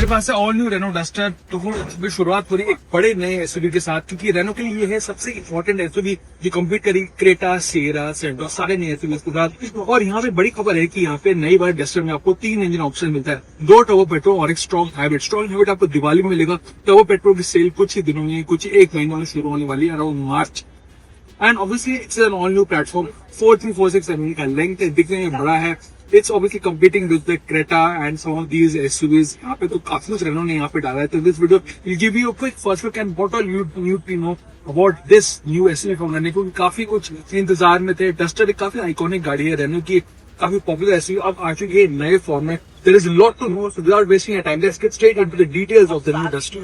मेरे पास है all new Reno duster. तो शुरुआत पूरी एक बड़े नए एसयूवी के साथ, क्योंकि रेनो के लिए ये है सबसे इम्पोर्टेंट एसयूवी जो कम्पीट करी क्रेटा, सिएरा, सेल्टोस, सारे नए एसयूवी के साथ। और यहाँ पे बड़ी खबर है कि यहाँ पे नई बार डस्टर में आपको 3 इंजन ऑप्शन मिलता है, 2 टर्बो पेट्रोल और एक स्ट्रॉन्ग हाइब्रिड। स्ट्रॉन्ग हाइब्रिड आपको दिवाली में मिलेगा। टर्बो पेट्रोल की सेल कुछ ही दिनों में, कुछ एक महीनों में शुरू होने वाली है, around March. And obviously it's an all new platform. 4346 mm का लेंथ है, दिखने में बड़ा है। It's obviously competing with the Creta and some of these SUVs. यहाँ पे तो काफी कुछ रेनो ने यहाँ पे डाला है। तो this video will give you a quick first look and what all you need to know about this new SUV from Renault, क्योंकि काफी कुछ इंतजार में थे। डस्टर एक काफी आइकॉनिक गाड़ी है रेनो की, काफी पॉपुलर SUV। अब आ चुकी है नए फॉर्म में। There is a lot to know, so without wasting your time, let's get straight into the details of the new Duster।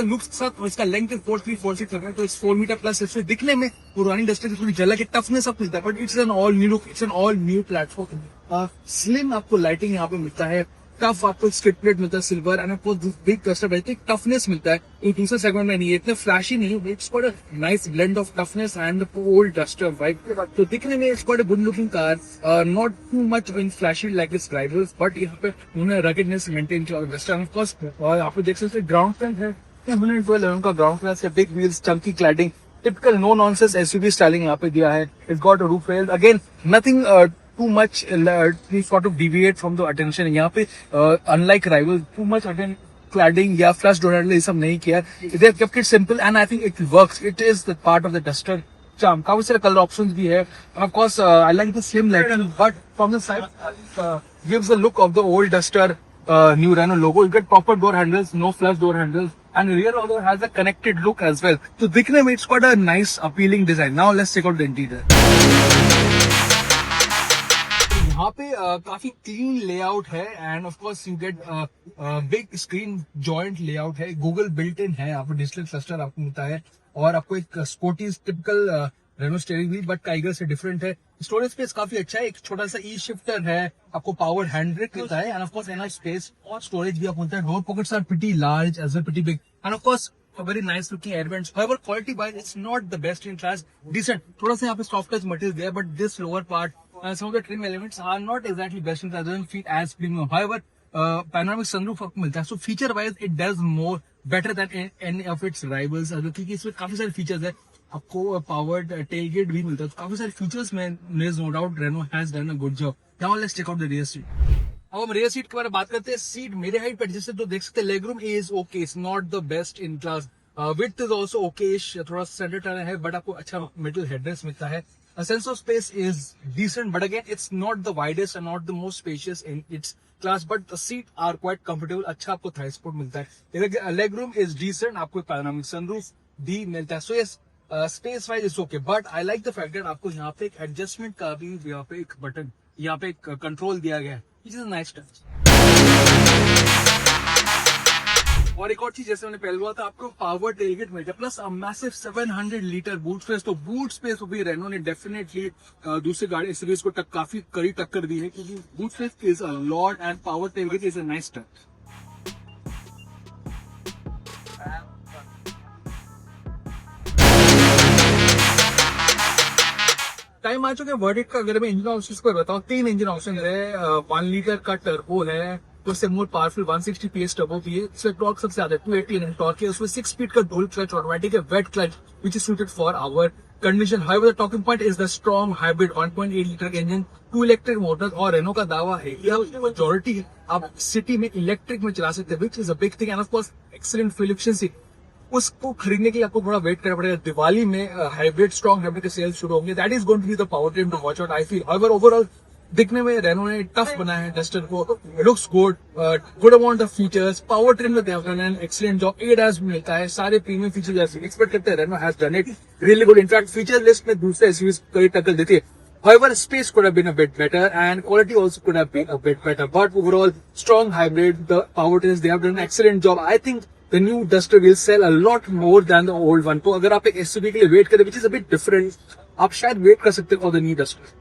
Looks के साथ इसका लेंथ 4346 है, तो इस 4 मीटर प्लस इससे दिखने में पुरानी डस्टर की थोड़ी झलक है, टफनेस सब मिलता है, but it's an all new look, it's an all new platform. Slim आपको लाइटिंग यहाँ पे मिलता है, टफ आपको स्किड प्लेट मिलता है सिल्वर, एंड आपको बिग डस्टर बैठती है, टफनेस मिलता है। ये दूसरे सेगमेंट में नहीं है, इतने फ्लैशी नहीं है, it's got a nice blend of toughness and old Duster vibe. तो दिखने में it's got a good looking car, not too much in flashy like its rivals, but यहाँ पे उन्होंने रगेडनेस मेंटेन किया डस्टर। ऑफ कोर्स यहाँ पे देख सकते हैं ग्राउंड फ्रेंड है, 112 का ग्राउंड क्लास है, big wheels, chunky cladding, typical no nonsense SUV styling यहाँ पे दिया है। It's got a roof rail, again nothing too much sort of deviate from the attention. यहाँ पे unlike rival too much attention cladding या flush door ये सब नहीं किया। They have kept it simple and I think it works. It is the part of the Duster charm. काफी सारे colour options भी है। Of course I like the slim lighting, but from the side gives the look of the old duster new Renault logo. You get proper door handles, no flush door handles, and rear also has a connected look as well. So दिखने में it's got a nice appealing design. Now let's check out the interior. यहाँ पे काफी clean layout है and of course you get big screen joint layout है। Google built in है, आपको digital cluster आपको मिलता है, और आपको एक sporty typical Renault steering wheel, but Tiger से डिफरेंट है। स्टोरेज स्पेस काफी अच्छा है, एक छोटा सा ई शिफ्टर है, आपको पावर्ड हैंड ब्रेक मिलता है, and of course enough space और स्टोरेज भी आपको मिलता है। Door pockets are pretty large as well, pretty big, and of course a very nice looking air vents. However, quality wise it's not the best in class, decent, थोड़ा सा यहाँ पे soft touch material there, but this lower part some of the trim elements are not exactly best in class, doesn't feel as premium. However, panoramic sunroof आपको मिलता है, so feature wise it does more better than any of its rivals, क्योंकि इसमें काफी सारे features है। आपको powered tailgate भी मिलता है, तो काफी सारे फीचर्स में no doubt Renault has done a good job. Now let's check out the rear seat. अब हम रियर सीट के बारे में बात करते हैं। सीट मेरे हाइट पे एडजस्ट है, तो देख सकते हैं leg room is okay, it's not the best in class. Width is also okayish, थोड़ा सेंटर टर्न है, बट आपको अच्छा मिडिल हेडरेस्ट मिलता है। Sense of space is decent, but again it's not the widest and not the most spacious in its class, but the seat are quite comfortable. अच्छा आपको thigh support मिलता है। Leg room is decent, आपको panoramic sunroof भी मिलता है। So yes, space wise is okay, but I like the fact that आपको यहाँ पे एक एडजस्टमेंट का भी यहाँ पे एक बटन, यहाँ पे एक कंट्रोल दिया गया है, which is a nice touch. और एक और चीज, जैसे मैंने पहले बोला था, आपको पावर टेलगेट मिलता है, plus massive 700 litre boot space. तो बूट स्पेस को भी रेनो ने डेफिनेटली दूसरी गाड़ी एसयूवीज को काफी कड़ी टक्कर दी है, क्योंकि boot space is a lot and power tailgate is a nice touch. Time आ चुका है वर्डिक्ट का। अगर मैं इंजन ऑप्शंस को बताऊं, 3 इंजन ऑप्शन है। 1 लीटर का टर्बो है, तो उससे मोर पावरफुल 160 PS टर्बो भी है। इसमें टॉर्क सबसे ज्यादा 280 Nm टॉर्क है। उसमें 6 स्पीड का डुअल क्लच ऑटोमेटिक है, wet clutch which is suited for our condition. However the talking point is the strong hybrid 1.8 litre का इंजन, 2 इलेक्ट्रिक मोटर्स, और रेनो का दावा है कि मेजॉरिटी आप सिटी में इलेक्ट्रिक में चला सकते हैं, which is a big thing, and of course excellent fuel efficiency. उसको खरीदने के लिए आपको थोड़ा वेट करना पड़ेगा। दिवाली में हाइब्रिड स्ट्रॉन्ग हाइब्रिड के सेल्स शुरू होंगे, that is going to be the power trim to watch out I feel. However overall दिखने में रेनो ने टफ बनाया है डस्टर को, looks good, good amount of features, power trim में they have done an excellent job, ADAS भी मिलता है, सारे प्रीमियम फीचर्स जैसे एक्सपेक्ट करते हैं Renault has done it really good. In fact feature list में दूसरे एसयूवीज को टक्कर देती है। However, space could have been a bit better and quality also could have been a bit better. But overall, strong hybrid, the powertrains, they have done an excellent job. I think the new Duster will sell a lot more than the old one. तो अगर आप एक SUV के लिए wait करें, which is a bit different, आप शायद wait कर सकते हो for the new Duster.